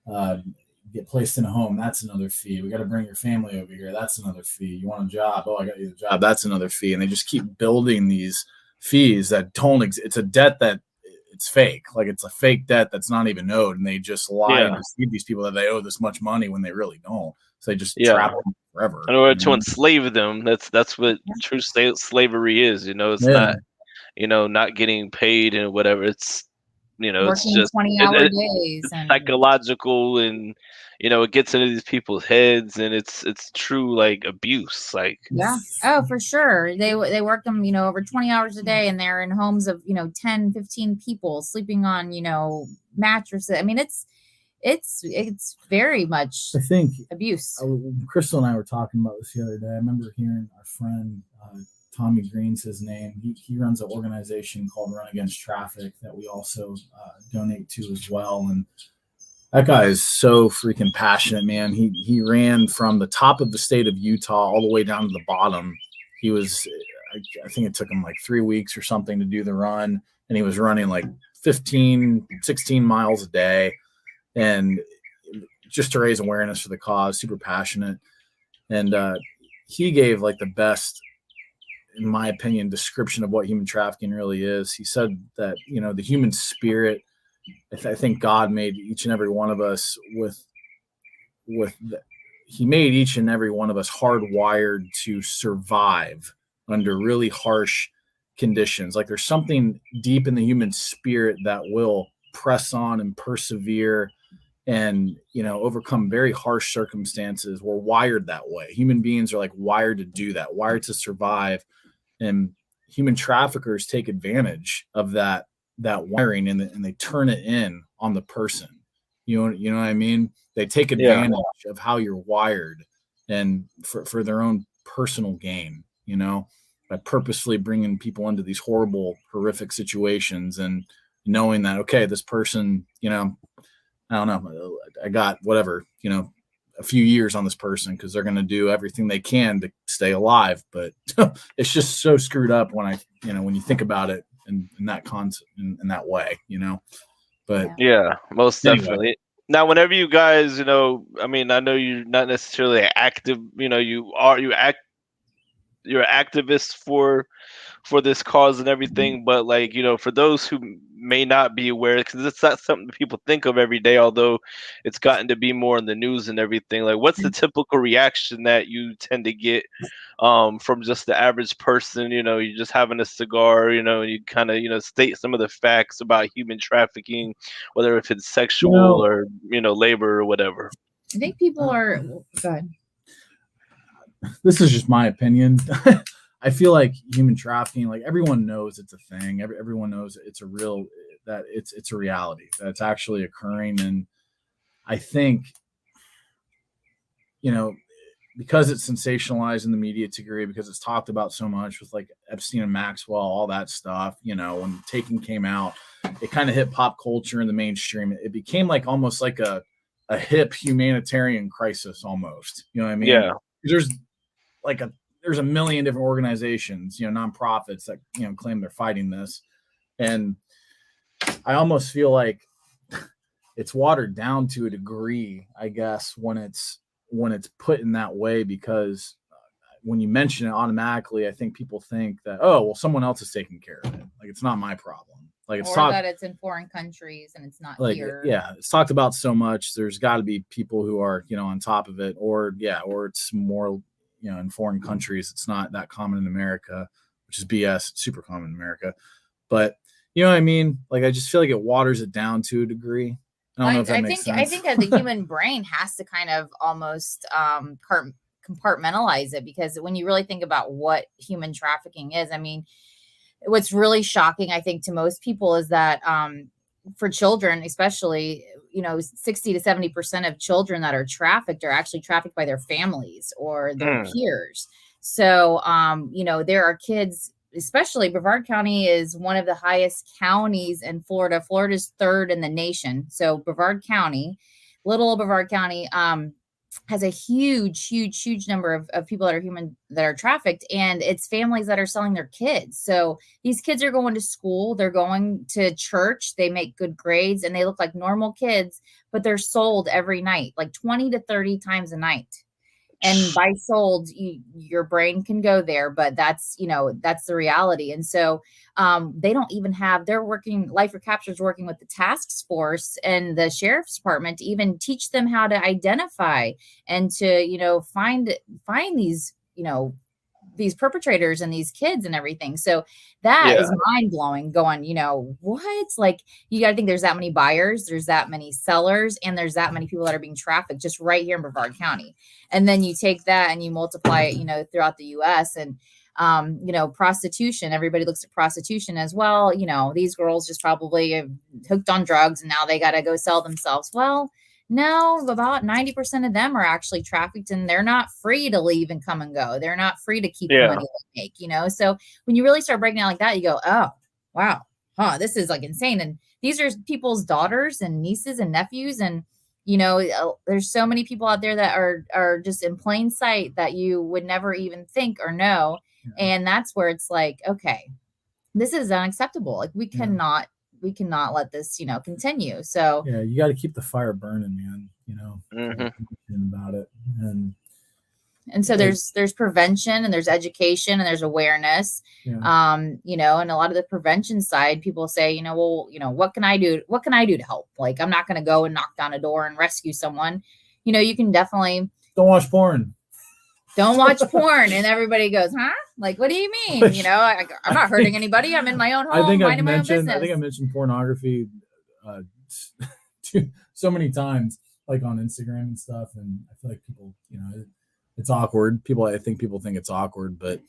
to get placed in a home? That's another fee. We got to bring your family over here. That's another fee. You want a job? Oh, I got you the job. That's another fee. And they just keep building these fees that don't exist. It's a debt that it's fake. Like, it's a fake debt that's not even owed, and they just lie and deceive these people that they owe this much money when they really don't. So they just trap them forever. In order to enslave them, that's what true slavery is. You know, it's not, you know, not getting paid and whatever. It's It's working just 20-hour days and psychological, and it gets into these people's heads, and it's true like abuse. Like, yeah. Oh, for sure. They work them, over 20 hours a day, and they're in homes of, 10, 15 people sleeping on, mattresses. I mean, it's very much I think abuse. Crystal and I were talking about this the other day. I remember hearing our friend Tommy Green's his name. He runs an organization called Run Against Traffic that we also donate to as well. And that guy is so freaking passionate, man. He ran from the top of the state of Utah all the way down to the bottom. He was, I think it took him like 3 weeks or something to do the run. And he was running like 15, 16 miles a day. And just to raise awareness for the cause, super passionate. And he gave like the best, in my opinion, description of what human trafficking really is. He said that, the human spirit, I think God made each and every one of us he made each and every one of us hardwired to survive under really harsh conditions. Like there's something deep in the human spirit that will press on and persevere and, overcome very harsh circumstances. We're wired that way. Human beings are like wired to do that, wired to survive. And human traffickers take advantage of that wiring and they turn it in on the person. You know what I mean? They take advantage of how you're wired and for their own personal gain, by purposely bringing people into these horrible, horrific situations and knowing that, okay, this person, I don't know, I got whatever, a few years on this person because they're going to do everything they can to stay alive. But it's just so screwed up when when you think about it in that concept, in that way, but yeah, most definitely. Now, whenever you guys, I mean, I know you're not necessarily active, you're activists for this cause and everything, but like, for those who may not be aware, because it's not something people think of every day, although it's gotten to be more in the news and everything, like what's the typical reaction that you tend to get from just the average person? You're just having a cigar, and you kind of state some of the facts about human trafficking, whether if it's sexual or labor or whatever. I think people are good. This is just my opinion. I feel like human trafficking, like everyone knows it's a thing. Everyone knows it's a reality, that it's actually occurring. And I think, because it's sensationalized in the media to degree, because it's talked about so much with like Epstein and Maxwell, all that stuff, when Taken came out, it kind of hit pop culture in the mainstream. It became like almost like a hip humanitarian crisis almost. You know what I mean? Yeah. There's a million different organizations, nonprofits that, claim they're fighting this. And I almost feel like it's watered down to a degree, I guess, when it's put in that way, because when you mention it automatically, I think people think that, oh, well, someone else is taking care of it. Like, it's not my problem. Like, it's that it's in foreign countries and it's not here. Yeah, it's talked about so much. There's got to be people who are, on top of it, or it's more, in foreign countries. It's not that common in America, which is BS. It's super common in America. But you know what I mean? Like, I just feel like it waters it down to a degree. I don't know if that makes sense. I think that the human brain has to kind of almost compartmentalize it, because when you really think about what human trafficking is, I mean, what's really shocking, I think, to most people is that for children, especially, 60 to 70% of children that are trafficked are actually trafficked by their families or their peers. So, there are kids, especially Brevard County is one of the highest counties in Florida. Florida's third in the nation. So Brevard County, little Brevard County, has a huge number of people that are trafficked, and it's families that are selling their kids. So these kids are going to school, they're going to church, they make good grades, and they look like normal kids, but they're sold every night, like 20 to 30 times a night. And by sold, your brain can go there, but that's the reality. And so they don't even have, Life Recapture is working with the task force and the sheriff's department to even teach them how to identify and to, find these, these perpetrators and these kids and everything. So that is mind blowing, going, you know, what? Like, you got to think there's that many buyers, there's that many sellers, and there's that many people that are being trafficked just right here in Brevard County. And then you take that and you multiply it, you know, throughout the US, and you know, prostitution, everybody looks at prostitution as well. You know, these girls just probably hooked on drugs and now they got to go sell themselves. Well, no, about 90% of them are actually trafficked, and they're not free to leave and come and go. They're not free to keep the money they make, you know? So when you really start breaking down like that, you go, oh, wow, this is like insane. And these are people's daughters and nieces and nephews. And, you know, there's so many people out there that are just in plain sight that you would never even think or know. And that's where it's like, okay, this is unacceptable. Like, we cannot let this, you know, continue. So yeah, you got to keep the fire burning, man, you know, about it. And so there's prevention, and there's education, and there's awareness. You know, and a lot of the prevention side, people say, you know, well, you know, what can I do to help? Like, I'm not going to go and knock down a door and rescue someone. You know, you can definitely don't watch porn. Don't watch porn. And everybody goes, huh? Like, what do you mean? You know, I'm not hurting anybody. I'm in my own home. I think I mentioned pornography so many times, like on Instagram and stuff. And I feel like people, you know, it's awkward. I think people think it's awkward, but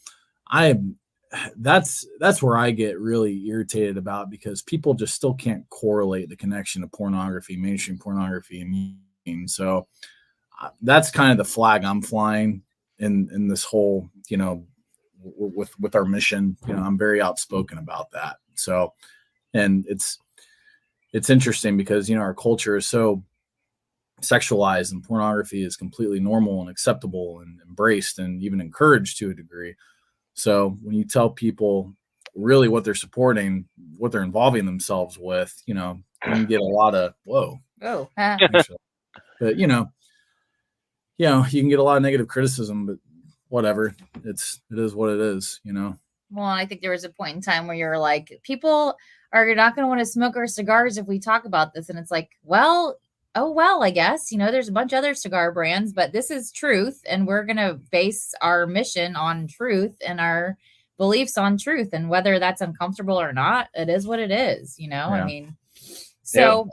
that's where I get really irritated about, because people just still can't correlate the connection to pornography, mainstream pornography. And so that's kind of the flag I'm flying in this whole, you know, with our mission. You know, I'm very outspoken about that. So, and it's interesting because, you know, our culture is so sexualized, and pornography is completely normal and acceptable and embraced and even encouraged to a degree. So when you tell people really what they're supporting, what they're involving themselves with, you know, you can get a lot of but you know, you can get a lot of negative criticism, but whatever, it is what it is, you know? Well, I think there was a point in time where you're like, people are not going to want to smoke our cigars if we talk about this. And it's like, well, I guess, you know, there's a bunch of other cigar brands, but this is truth. And we're going to base our mission on truth and our beliefs on truth. And whether that's uncomfortable or not, it is what it is, you know? I mean, so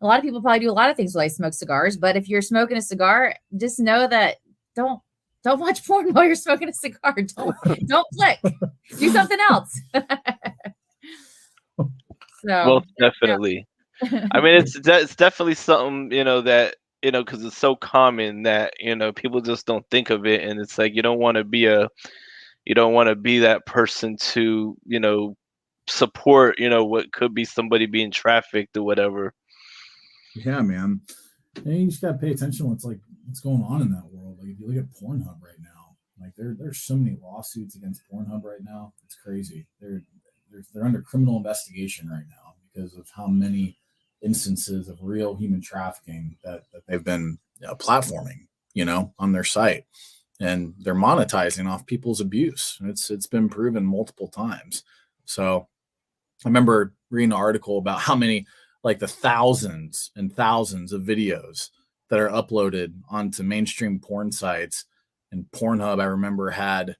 a lot of people probably do a lot of things while they smoke cigars, but if you're smoking a cigar, just know that don't watch porn while you're smoking a cigar. Don't flick. Do something else. Well, definitely. I mean, it's definitely something, you know, that, you know, because it's so common that, you know, people just don't think of it, and it's like you don't want to be that person to, you know, support, you know, what could be somebody being trafficked or whatever. Yeah, man. And you just gotta pay attention to what's going on in that world. Like, if you look at Pornhub right now, like there's so many lawsuits against Pornhub right now. It's crazy. They're under criminal investigation right now because of how many instances of real human trafficking that they've been platforming, you know, on their site, and they're monetizing off people's abuse. It's been proven multiple times. So I remember reading an article about how many, like the thousands and thousands of videos that are uploaded onto mainstream porn sites, and Pornhub, I remember, had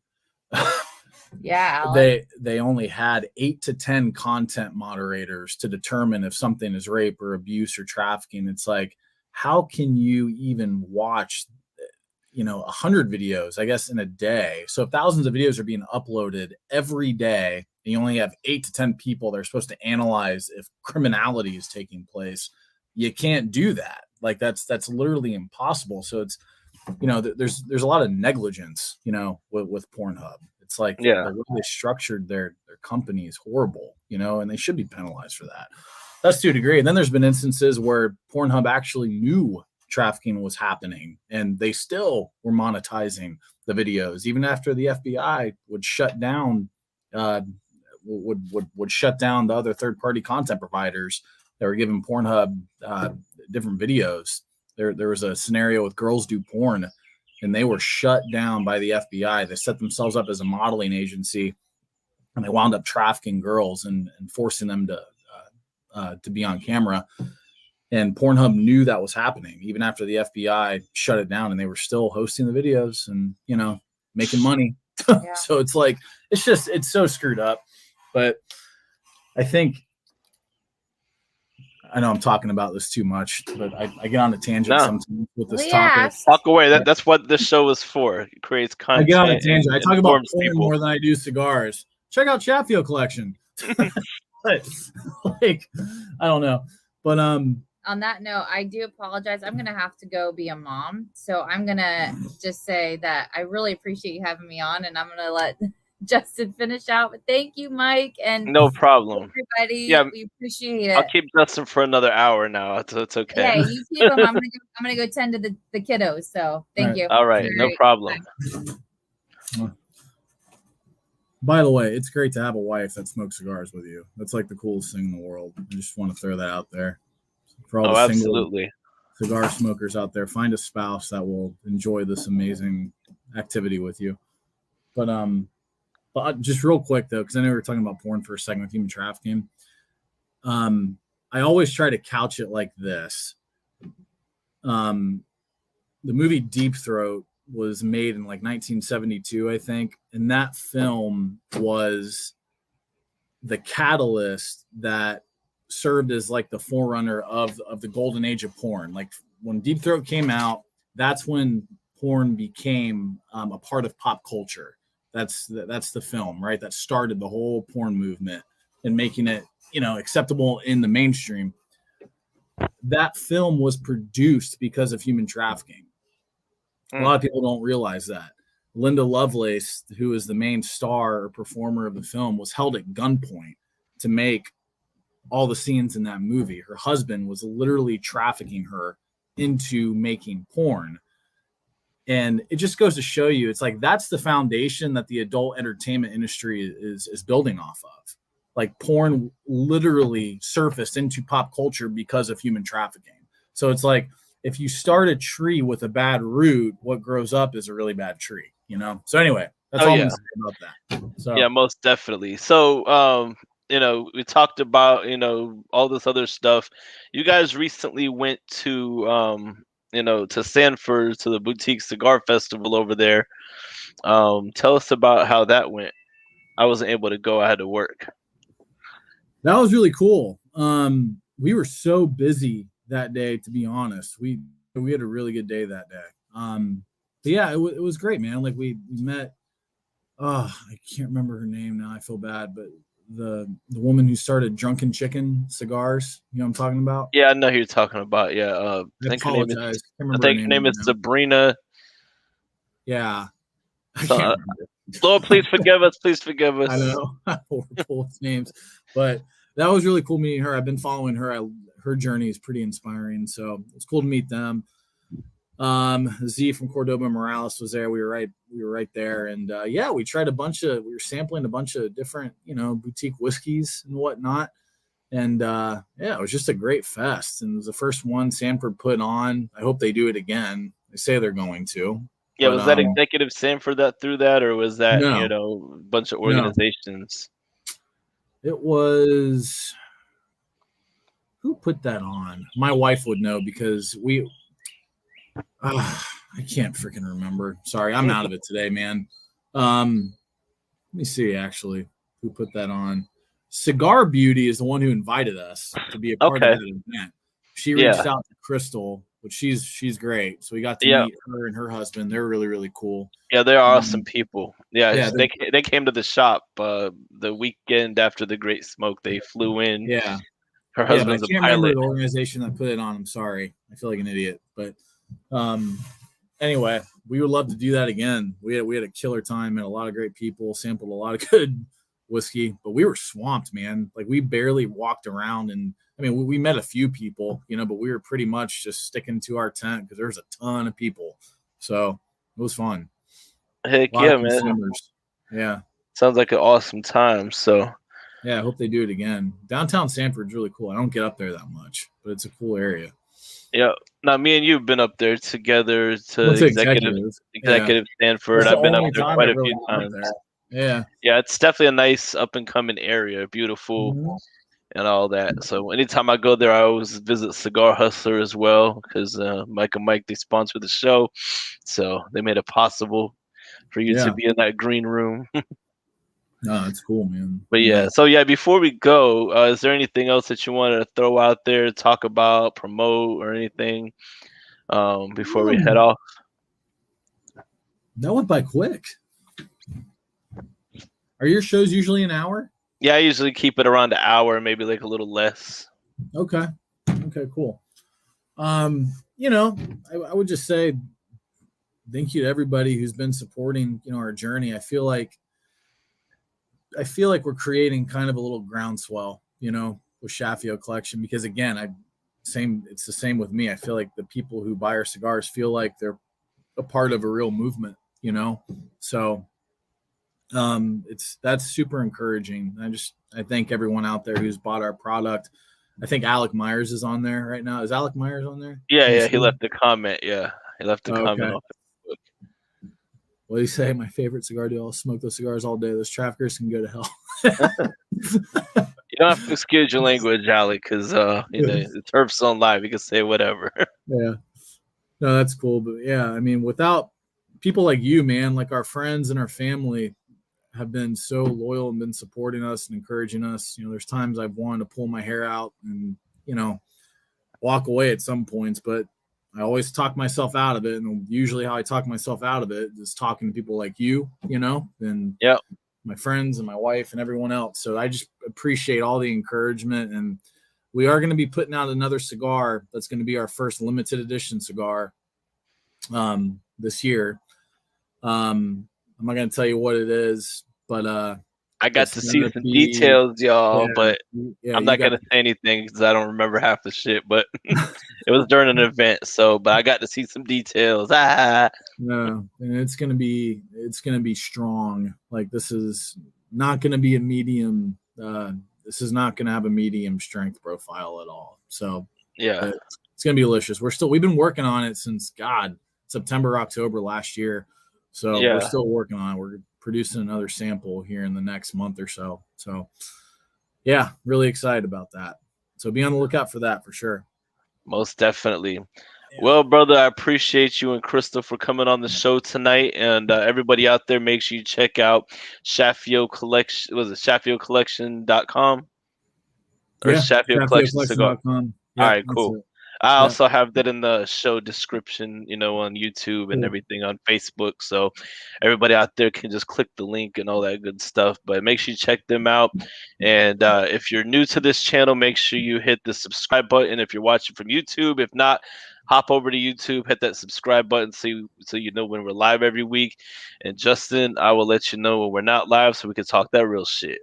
they only had 8 to 10 content moderators to determine if something is rape or abuse or trafficking. It's like, how can you even watch, you know, 100 videos, I guess, in a day? So if thousands of videos are being uploaded every day, and you only have 8 to 10 people that are supposed to analyze if criminality is taking place, you can't do that. Like, that's literally impossible. So it's, you know, there's a lot of negligence, you know, with Pornhub. It's like the way they structured their company is horrible, you know, and they should be penalized for that. That's to a degree. And then there's been instances where Pornhub actually knew trafficking was happening, and they still were monetizing the videos, even after the FBI would shut down would shut down the other third-party content providers that were giving Pornhub different videos. There was a scenario with Girls Do Porn, and they were shut down by the FBI. They set themselves up as a modeling agency, and they wound up trafficking girls and forcing them to be on camera. And Pornhub knew that was happening even after the FBI shut it down, and they were still hosting the videos. And, you know, making money. So it's like, it's so screwed up. But I think, I know I'm talking about this too much, but I get on a tangent sometimes with this topic. Talk away. That's what this show is for. It creates content. I get on a tangent. I talk about porn more than I do cigars. Check out Chaffiot collection. But, like, I don't know. But on that note, I do apologize. I'm gonna have to go be a mom. So I'm gonna just say that I really appreciate you having me on, and I'm gonna let Justin finish out. But thank you, Mike, and no problem, everybody. Yeah, we appreciate it. I'll keep Justin for another hour now. It's okay. Yeah, you keep him. I'm gonna go tend to the kiddos. So thank you. All right, no problem. By the way, it's great to have a wife that smokes cigars with you. That's like the coolest thing in the world. I just want to throw that out there. For all the single cigar smokers out there, find a spouse that will enjoy this amazing activity with you. But just real quick though, because I know we were talking about porn for a second with human trafficking. I always try to couch it like this. The movie Deep Throat was made in like 1972, I think, and that film was the catalyst that served as like the forerunner of the golden age of porn. Like when Deep Throat came out, that's when porn became a part of pop culture. That's the film, right? That started the whole porn movement and making it, acceptable in the mainstream. That film was produced because of human trafficking. A lot of people don't realize that. Linda Lovelace, who is the main star or performer of the film, was held at gunpoint to make all the scenes in that movie. Her husband was literally trafficking her into making porn. And it just goes to show you, it's like that's the foundation that the adult entertainment industry is building off of. Like porn literally surfaced into pop culture because of human trafficking. So it's like, if you start a tree with a bad root, what grows up is a really bad tree, So anyway, that's all I'm going to say about that. So yeah, most definitely. So, we talked about, all this other stuff. You guys recently went to, to Sanford, to the Boutique Cigar Festival over there. Tell us about how that went. I wasn't able to go. I had to work. That was really cool. We were so busy that day, to be honest. We had a really good day that day. But yeah, it was great, man. Like we met, I can't remember her name now. I feel bad, but the woman who started Drunken Chicken Cigars, you know what I'm talking about? Yeah, I know who you're talking about. Yeah. I think her name is Sabrina. Yeah. Lord, please forgive us. Please forgive us. I know. Horrible with names. But that was really cool meeting her. I've been following her. Her journey is pretty inspiring. So it's cool to meet them. Z from Cordoba Morales was there. We were right there. And we tried we were sampling a bunch of different, boutique whiskeys and whatnot. And it was just a great fest. And it was the first one Sanford put on. I hope they do it again. They say they're going to. Yeah, was that Executive Sanford that threw that, or was that, a bunch of organizations? No. It was, who put that on? My wife would know because I can't freaking remember. Sorry, I'm out of it today, man. Let me see, actually, who put that on. Cigar Beauty is the one who invited us to be a part of that event. She reached out to Crystal, but she's great. So we got to meet her and her husband. They're really, really cool. Yeah, they're awesome people. Yeah, they came to the shop the weekend after the Great Smoke. They flew in. Yeah. Her husband's I can't remember the organization that put it on. I'm sorry. I feel like an idiot. But anyway, we would love to do that again. We had a killer time, met a lot of great people, sampled a lot of good whiskey, but we were swamped, man. Like we barely walked around, and I mean, we met a few people, but we were pretty much just sticking to our tent because there's a ton of people. So it was fun. Heck yeah, man. Yeah. Sounds like an awesome time. So yeah, I hope they do it again. Downtown Sanford's really cool. I don't get up there that much, but it's a cool area. Yeah. Now, me and you have been up there together to Executive Sanford. I've been up there quite a few times. Yeah. Yeah, it's definitely a nice up-and-coming area, beautiful and all that. So anytime I go there, I always visit Cigar Hustler as well because Mike and Mike, they sponsor the show. So they made it possible for you to be in that green room. No, that's cool, man. But yeah, so yeah, before we go, is there anything else that you wanted to throw out there, talk about, promote, or anything before we head off? That went by quick. Are your shows usually an hour? Yeah, I usually keep it around an hour, maybe like a little less. Okay, cool. You know, I would just say thank you to everybody who's been supporting, you know, our journey. I feel like we're creating kind of a little groundswell, you know, with Chaffiot Collection, because again, it's the same with me. I feel like the people who buy our cigars feel like they're a part of a real movement, you know? So that's super encouraging. I thank everyone out there who's bought our product. I think Alec Myers is on there right now. Is Alec Myers on there? Yeah, he left a comment. Yeah, he left a comment on Facebook. What do you say? My favorite cigar deal. I'll smoke those cigars all day. Those traffickers can go to hell. You don't have to excuse your language, Alec, because you know, it's Herf's on live. You can say whatever. Yeah. No, that's cool. But yeah, I mean, without people like you, man, like our friends and our family have been so loyal and been supporting us and encouraging us. You know, there's times I've wanted to pull my hair out and, you know, walk away at some points, but I always talk myself out of it. And usually how I talk myself out of it is talking to people like you, you know, and my friends and my wife and everyone else. So I just appreciate all the encouragement. And we are going to be putting out another cigar that's going to be our first limited edition cigar this year. I'm not going to tell you what it is, but I got to see some details, y'all, but I'm not going to say anything because I don't remember half the shit, but it was during an event. So, but I got to see some details. No, and it's going to be strong. Like, this is not going to be a medium. This is not going to have a medium strength profile at all. So yeah, it's going to be delicious. We've been working on it since September, October last year. So we're still working on it. We're producing another sample here in the next month or so. So yeah, really excited about that. So be on the lookout for that for sure. Most definitely. Yeah. Well, brother, I appreciate you and Crystal for coming on the show tonight. And everybody out there, make sure you check out Chaffiot Collection. Was it ChaffiotCollection.com? Or Chaffiot Collection Cigar? Yeah, all right, cool. I also have that in the show description, you know, on YouTube and everything on Facebook. So everybody out there can just click the link and all that good stuff. But make sure you check them out. And if you're new to this channel, make sure you hit the subscribe button if you're watching from YouTube. If not, hop over to YouTube, hit that subscribe button so you know when we're live every week. And Justin, I will let you know when we're not live so we can talk that real shit.